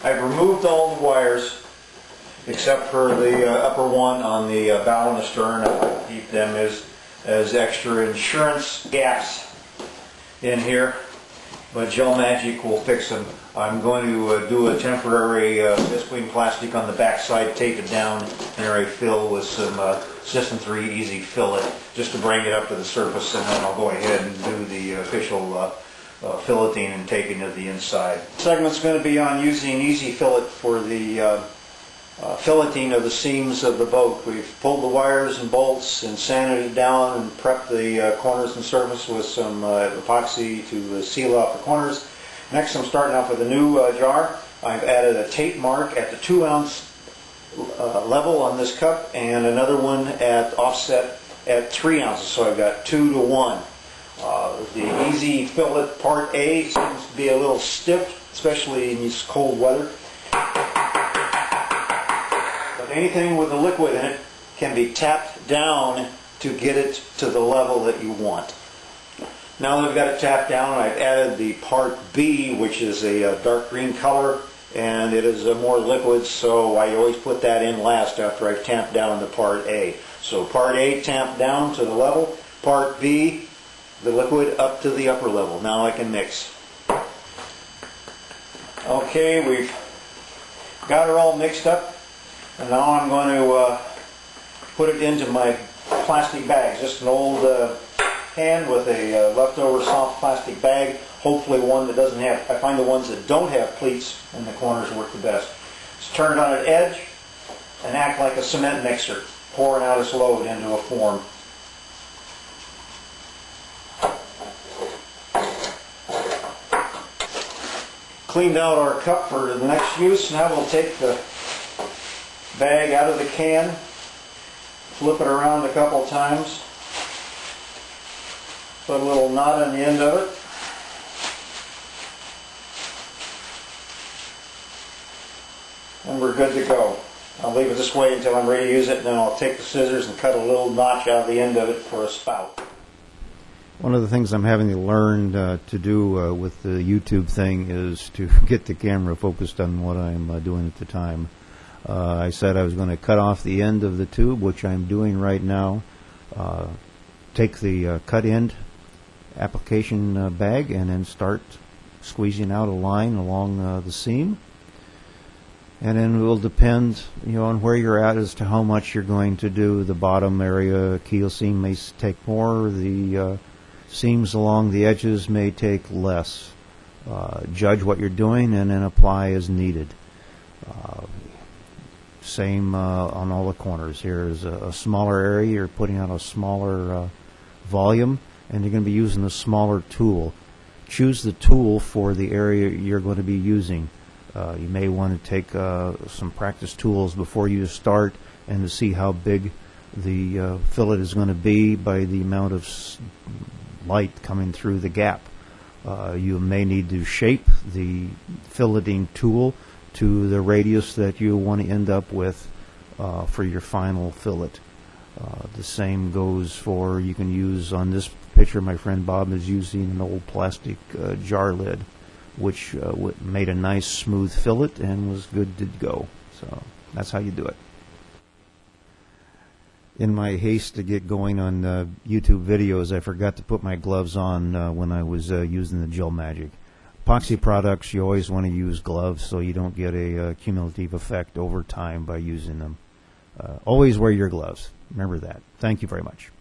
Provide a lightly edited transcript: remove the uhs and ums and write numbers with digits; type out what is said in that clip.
I've removed all the wires except for the upper one on the bow and the stern. I like to keep them as extra insurance gaps in here, but Gel Magic will fix them. I'm going to do a temporary visqueen plastic on the back side, tape it down, and I fill with some System 3 EZ-Fillet just to bring it up to the surface, and then I'll go ahead and do the official filleting and taping of the inside. The segment's going to be on using EZ-Fillet for the filleting of the seams of the boat. We've pulled the wires and bolts and sanded it down and prepped the corners and surface with some epoxy to seal off the corners. Next, I'm starting off with a new jar. I've added a tape mark at the 2-ounce level on this cup and another one at offset at 3 ounces, so I've got 2 to 1. The EZ-Fillet Part A seems to be a little stiff, especially in this cold weather. But anything with a liquid in it can be tapped down to get it to the level that you want. Now that I've got it tapped down, I've added the Part B, which is a dark green color, and it is more liquid, so I always put that in last after I've tamped down the Part A. So Part A tamped down to the level, Part B, the liquid up to the upper level. Now I can mix. Okay, we've got her all mixed up, and now I'm going to put it into my plastic bag, just an old can with a leftover soft plastic bag, hopefully one that doesn't have, I find the ones that don't have pleats in the corners work the best. Just turn it on an edge and act like a cement mixer, pouring out its load into a form. Cleaned out our cup for the next use. Now we'll take the bag out of the can, flip it around a couple times, put a little knot on the end of it, and we're good to go. I'll leave it this way until I'm ready to use it, and then I'll take the scissors and cut a little notch out of the end of it for a spout. One of the things I'm having to learn to do with the YouTube thing is to get the camera focused on what I'm doing at the time. I said I was going to cut off the end of the tube, which I'm doing right now. Take the cut end application bag and then start squeezing out a line along the seam, and then it will depend on where you're at as to how much you're going to do. The bottom area keel seam may take more, the seams along the edges may take less. Judge what you're doing and then apply as needed. Same on all the corners. Here's a smaller area, you're putting out a smaller volume, and you're going to be using a smaller tool. Choose the tool for the area you're going to be using. You may want to take some practice tools before you start and to see how big the fillet is going to be by the amount of light coming through the gap. You may need to shape the filleting tool to the radius that you want to end up with for your final fillet. The same goes for, you can use, on this picture my friend Bob is using an old plastic jar lid, which made a nice smooth fillet and was good to go. So that's how you do it. In my haste to get going on YouTube videos, I forgot to put my gloves on when I was using the Gel Magic. Epoxy products, you always want to use gloves so you don't get a cumulative effect over time by using them. Always wear your gloves. Remember that. Thank you very much.